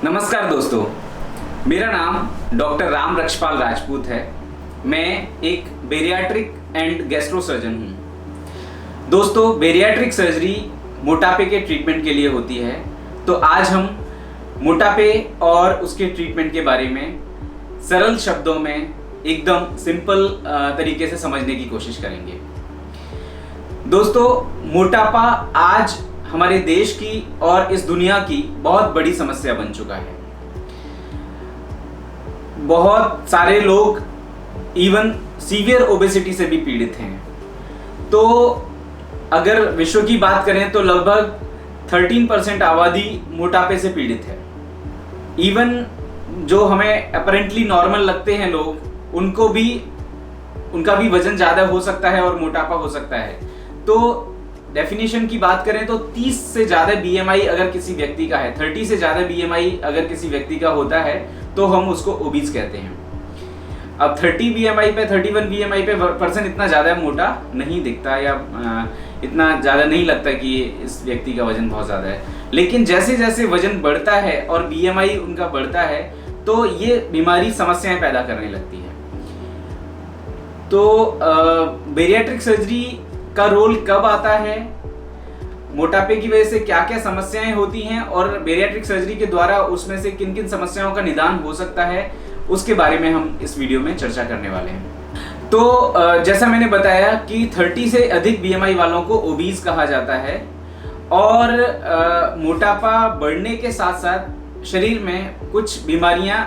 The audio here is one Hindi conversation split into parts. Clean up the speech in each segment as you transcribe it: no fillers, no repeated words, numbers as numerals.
नमस्कार दोस्तों, मेरा नाम डॉक्टर राम रक्षपाल राजपूत है। मैं एक बेरियाट्रिक एंड गैस्ट्रो सर्जन हूँ। दोस्तों, बेरियाट्रिक सर्जरी मोटापे के ट्रीटमेंट के लिए होती है। तो आज हम मोटापे और उसके ट्रीटमेंट के बारे में सरल शब्दों में एकदम सिंपल तरीके से समझने की कोशिश करेंगे। दोस्तों, मोटापा आज हमारे देश की और इस दुनिया की बहुत बड़ी समस्या बन चुका है। बहुत सारे लोग इवन सीवियर ओबेसिटी से भी पीड़ित हैं। तो अगर विश्व की बात करें तो लगभग 13% आबादी मोटापे से पीड़ित है। इवन जो हमें अपरेंटली नॉर्मल लगते हैं लोग, उनका भी वजन ज़्यादा हो सकता है और मोटापा हो सकता है। तो डेफिनेशन की बात करें तो 30 से ज़्यादा बीएमआई अगर किसी व्यक्ति का है, 30 से ज़्यादा बीएमआई अगर किसी व्यक्ति का होता है तो हम उसको ओबीज कहते हैं। अब 30 बीएमआई पे, 31 बीएमआई पे पर्सन इतना ज़्यादा मोटा नहीं दिखता या इतना ज़्यादा नहीं लगता कि इस व्यक्ति का वजन बहुत ज़्यादा है। लेकिन जैसे जैसे वजन बढ़ता है और बीएमआई उनका बढ़ता है तो ये बीमारी समस्याएं पैदा करने लगती है। तो बेरियाट्रिक सर्जरी का रोल कब आता है, मोटापे की वजह से क्या क्या समस्याएं होती हैं और बेरियाट्रिक सर्जरी के द्वारा उसमें से किन किन समस्याओं का निदान हो सकता है, उसके बारे में हम इस वीडियो में चर्चा करने वाले हैं। तो जैसा मैंने बताया कि 30 से अधिक बीएमआई वालों को ओबीज कहा जाता है और मोटापा बढ़ने के साथ साथ शरीर में कुछ बीमारियां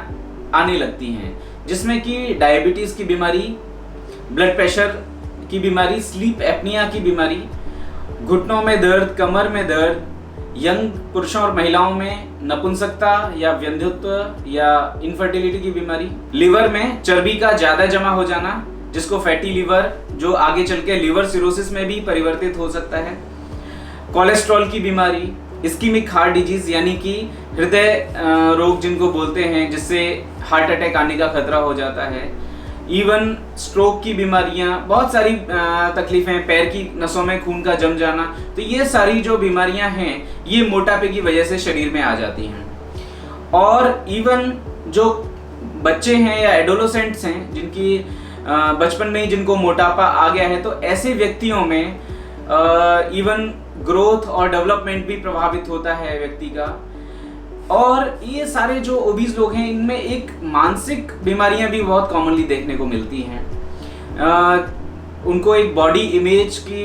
आने लगती हैं, जिसमें कि डायबिटीज़ की बीमारी, ब्लड प्रेशर की बीमारी, स्लीप एपनिया की बीमारी, घुटनों में दर्द, कमर में दर्द, यंग पुरुषों और महिलाओं में नपुंसकता या वंध्यत्व या इनफर्टिलिटी की बीमारी, लिवर में चर्बी का ज्यादा जमा हो जाना जिसको फैटी लिवर, जो आगे चल के लिवर सिरोसिस में भी परिवर्तित हो सकता है, कोलेस्ट्रॉल की बीमारी, इस्कीमिक हार्ट डिजीज यानी कि हृदय रोग जिनको बोलते हैं, जिससे हार्ट अटैक आने का खतरा हो जाता है, इवन स्ट्रोक की बीमारियां, बहुत सारी तकलीफें, पैर की नसों में खून का जम जाना। तो ये सारी जो बीमारियां हैं ये मोटापे की वजह से शरीर में आ जाती हैं। और इवन जो बच्चे हैं या एडोलेसेंट्स हैं जिनकी बचपन में ही जिनको मोटापा आ गया है, तो ऐसे व्यक्तियों में इवन ग्रोथ और डेवलपमेंट भी प्रभावित होता है व्यक्ति का। और ये सारे जो ओबीज लोग हैं इनमें एक मानसिक बीमारियां भी बहुत कॉमनली देखने को मिलती हैं। उनको एक बॉडी इमेज की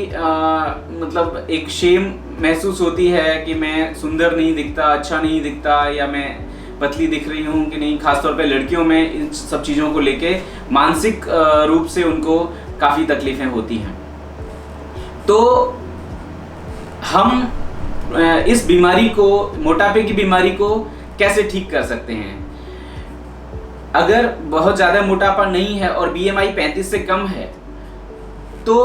मतलब एक शेम महसूस होती है कि मैं सुंदर नहीं दिखता, अच्छा नहीं दिखता, या मैं पतली दिख रही हूँ कि नहीं। खासतौर पे लड़कियों में इन सब चीज़ों को लेके मानसिक रूप से उनको काफ़ी तकलीफें होती हैं। तो हम इस बीमारी को, मोटापे की बीमारी को कैसे ठीक कर सकते हैं? अगर बहुत ज़्यादा मोटापा नहीं है और बीएमआई 35 से कम है तो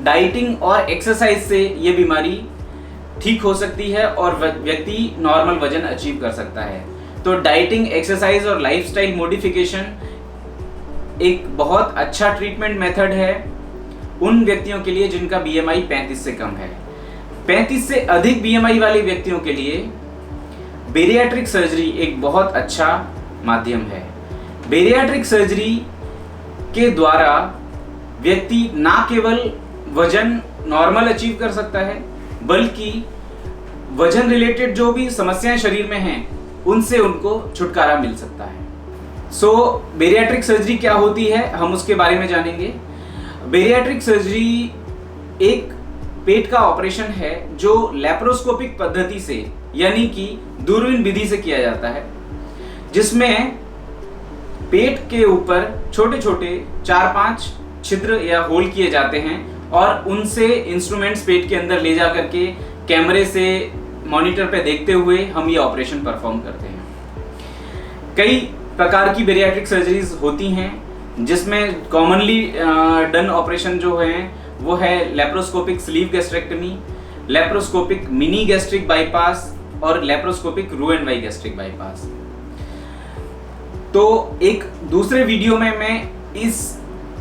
डाइटिंग और एक्सरसाइज से ये बीमारी ठीक हो सकती है और व्यक्ति नॉर्मल वजन अचीव कर सकता है। तो डाइटिंग, एक्सरसाइज और लाइफस्टाइल मॉडिफिकेशन एक बहुत अच्छा ट्रीटमेंट मेथड है उन व्यक्तियों के लिए जिनका बीएमआई 35 से कम है। 35 से अधिक बीएमआई वाले व्यक्तियों के लिए बेरियाट्रिक सर्जरी एक बहुत अच्छा माध्यम है। बेरियाट्रिक सर्जरी के द्वारा व्यक्ति ना केवल वजन नॉर्मल अचीव कर सकता है, बल्कि वजन रिलेटेड जो भी समस्याएं शरीर में हैं उनसे उनको छुटकारा मिल सकता है। सो बेरियाट्रिक सर्जरी क्या होती है, हम उसके बारे में जानेंगे। बेरियाट्रिक सर्जरी एक पेट का ऑपरेशन है जो लैप्रोस्कोपिक पद्धति से यानी कि दूरबीन विधि से किया जाता है, जिसमें पेट के ऊपर छोटे छोटे 4-5 छिद्र या होल किए जाते हैं और उनसे इंस्ट्रूमेंट्स पेट के अंदर ले जा करके कैमरे से मॉनिटर पे देखते हुए हम ये ऑपरेशन परफॉर्म करते हैं। कई प्रकार की बेरियाट्रिक सर्जरीज होती हैं, जिसमें कॉमनली डन ऑपरेशन जो है वो है laparoscopic sleeve gastrectomy, laparoscopic mini gastric bypass और लेप्रोस्कोपिक रू एंड वाई गैस्ट्रिक बाईपास। तो एक दूसरे वीडियो में मैं इस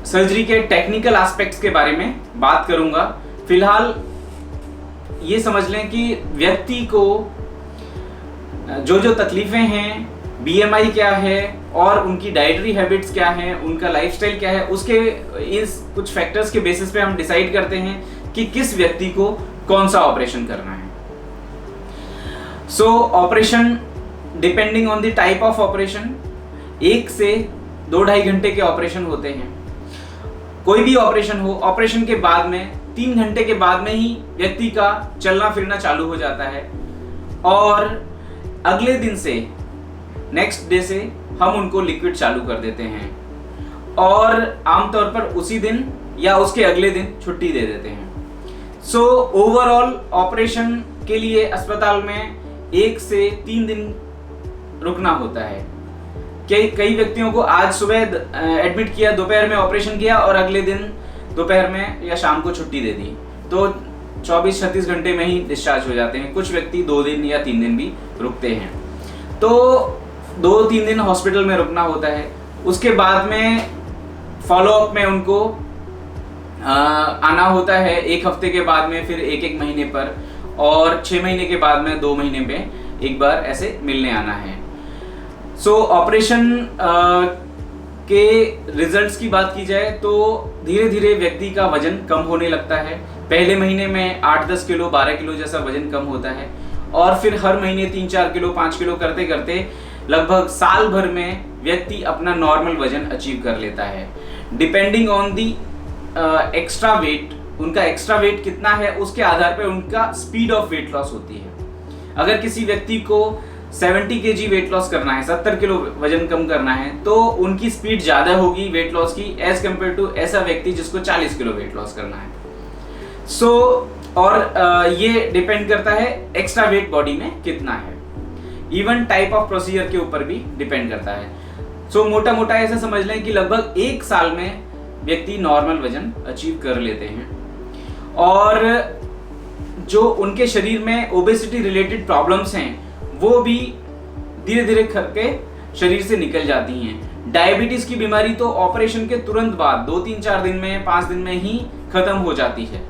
सर्जरी के टेक्निकल एस्पेक्ट्स के बारे में बात करूंगा। फिलहाल ये समझ लें कि व्यक्ति को जो जो तकलीफ़ें हैं, BMI क्या है और उनकी डाइटरी हैबिट्स क्या हैं, उनका लाइफस्टाइल क्या है, उसके इस कुछ फैक्टर्स के बेसिस पे हम डिसाइड करते हैं कि किस व्यक्ति को कौन सा ऑपरेशन करना है। सो operation depending on the type of operation 1 से 2-2.5 घंटे के ऑपरेशन होते हैं। कोई भी ऑपरेशन हो, ऑपरेशन के बाद में 3 घंटे के बाद में ही व्यक्ति का चलना फिरना चालू हो जाता है और अगले दिन से, नेक्स्ट डे से हम उनको लिक्विड चालू कर देते हैं और आमतौर पर उसी दिन या उसके अगले दिन छुट्टी दे देते हैं। सो ओवरऑल ऑपरेशन के लिए अस्पताल में 1 से 3 दिन रुकना होता है। कई व्यक्तियों को आज सुबह एडमिट किया, दोपहर में ऑपरेशन किया और अगले दिन दोपहर में या शाम को छुट्टी दे दी, तो 24-36 घंटे में ही डिस्चार्ज हो जाते हैं। कुछ व्यक्ति 2 दिन या 3 दिन भी रुकते हैं। तो 2-3 दिन हॉस्पिटल में रुकना होता है। उसके बाद में फॉलोअप में उनको आना होता है 1 हफ्ते के बाद में, फिर 1-1 महीने पर, और 6 महीने के बाद में 2 महीने में एक बार ऐसे मिलने आना है। सो ऑपरेशन के रिजल्ट्स की बात की जाए तो धीरे धीरे व्यक्ति का वजन कम होने लगता है। पहले महीने में 8-10 किलो 12 किलो जैसा वजन कम होता है और फिर हर महीने 3-4 किलो 5 किलो करते करते लगभग साल भर में व्यक्ति अपना नॉर्मल वजन अचीव कर लेता है। Depending on the extra weight, उनका एक्स्ट्रा वेट कितना है उसके आधार पर उनका स्पीड ऑफ वेट लॉस होती है। अगर किसी व्यक्ति को 70 kg वेट लॉस करना है, 70 किलो वजन कम करना है, तो उनकी स्पीड ज्यादा होगी वेट लॉस की एज कम्पेयर टू ऐसा व्यक्ति जिसको 40 किलो वेट लॉस करना है। सो और ये डिपेंड करता है एक्स्ट्रा वेट बॉडी में कितना है। इवन टाइप ऑफ प्रोसीजर के ऊपर भी डिपेंड करता है। सो मोटा मोटा ऐसे समझ लें कि लगभग 1 साल में व्यक्ति नॉर्मल वजन अचीव कर लेते हैं और जो उनके शरीर में ओबेसिटी रिलेटेड प्रॉब्लम्स हैं वो भी धीरे धीरे करके शरीर से निकल जाती हैं। डायबिटीज की बीमारी तो ऑपरेशन के तुरंत बाद 2-3-4 दिन में 5 दिन में ही खत्म हो जाती है।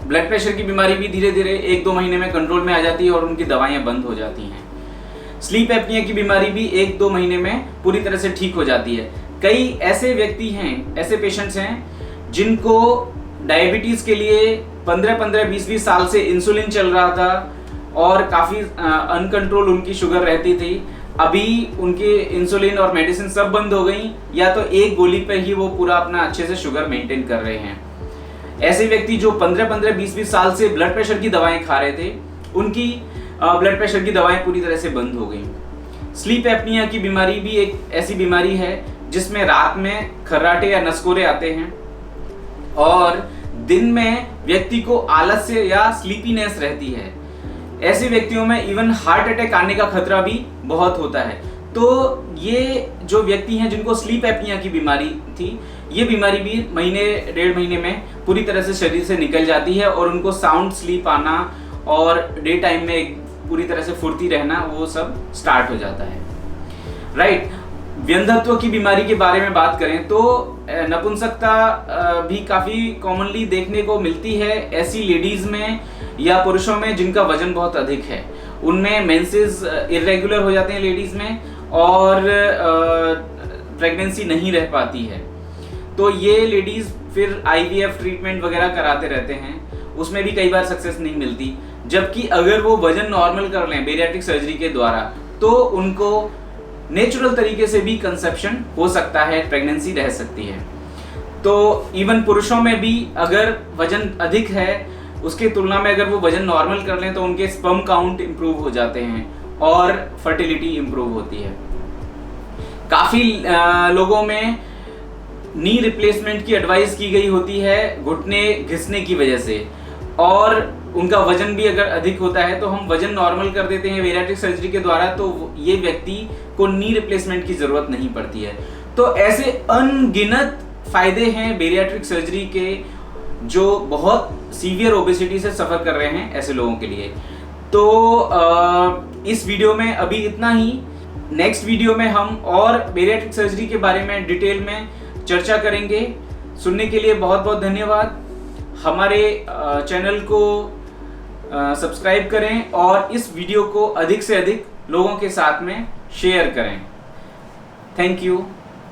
ब्लड प्रेशर की बीमारी भी धीरे धीरे 1-2 महीने में कंट्रोल में आ जाती है और उनकी दवाइयां बंद हो जाती हैं। स्लीप एपनिया की बीमारी भी 1-2 महीने में पूरी तरह से ठीक हो जाती है। कई ऐसे व्यक्ति हैं, ऐसे पेशेंट्स हैं जिनको डायबिटीज के लिए 15-15, 20-20 साल से इंसुलिन चल रहा था और काफी अनकंट्रोल उनकी शुगर रहती थी। अभी उनके इंसुलिन और मेडिसिन सब बंद हो गई, या तो एक गोली पर ही वो पूरा अपना अच्छे से शुगर मेंटेन कर रहे हैं। ऐसे व्यक्ति जो 15-15, 20-20 साल से ब्लड प्रेशर की दवाएं खा रहे थे, उनकी ब्लड प्रेशर की दवाएं पूरी तरह से बंद हो गई। स्लीप एपनिया की बीमारी भी एक ऐसी बीमारी है जिसमें रात में खर्राटे या नसकोरे आते हैं और दिन में व्यक्ति को आलस्य या स्लीपीनेस रहती है। ऐसे व्यक्तियों में इवन हार्ट अटैक आने का खतरा भी बहुत होता है। तो ये जो व्यक्ति हैं जिनको स्लीप एपनिया की बीमारी थी, ये बीमारी भी महीने 1.5 महीने में पूरी तरह से शरीर से निकल जाती है और उनको साउंड स्लीप आना और डे टाइम में पूरी तरह से फुर्ती रहना, वो सब स्टार्ट हो जाता है। राइट। व्यंधत्व की बीमारी के बारे में बात करें तो नपुंसकता भी काफी कॉमनली देखने को मिलती है ऐसी लेडीज में या पुरुषों में जिनका वजन बहुत अधिक है। उनमें मेंसेस इरेगुलर हो जाते हैं लेडीज में और प्रेगनेंसी नहीं रह पाती है। तो ये लेडीज फिर IVF ट्रीटमेंट वगैरह कराते रहते हैं, उसमें भी कई बार सक्सेस नहीं मिलती। जबकि अगर वो वजन नॉर्मल कर लें बेरियाट्रिक सर्जरी के द्वारा तो उनको नेचुरल तरीके से भी कंसेप्शन हो सकता है, प्रेगनेंसी रह सकती है। तो इवन पुरुषों में भी अगर वजन अधिक है उसके तुलना में अगर वो वजन नॉर्मल कर लें तो उनके स्पर्म काउंट इंप्रूव हो जाते हैं और फर्टिलिटी इंप्रूव होती है। काफी लोगों में नी रिप्लेसमेंट की एडवाइस की गई होती है घुटने घिसने की वजह से, और उनका वजन भी अगर अधिक होता है तो हम वजन नॉर्मल कर देते हैं बेरियाट्रिक सर्जरी के द्वारा, तो ये व्यक्ति को नी रिप्लेसमेंट की जरूरत नहीं पड़ती है। तो ऐसे अनगिनत फायदे हैं बेरियाट्रिक सर्जरी के जो बहुत सीवियर ओबेसिटी से सफर कर रहे हैं ऐसे लोगों के लिए। तो इस वीडियो में अभी इतना ही। नेक्स्ट वीडियो में हम और बेरियाट्रिक सर्जरी के बारे में डिटेल में चर्चा करेंगे। सुनने के लिए बहुत बहुत धन्यवाद। हमारे चैनल को सब्सक्राइब करें और इस वीडियो को अधिक से अधिक लोगों के साथ में शेयर करें। Thank you.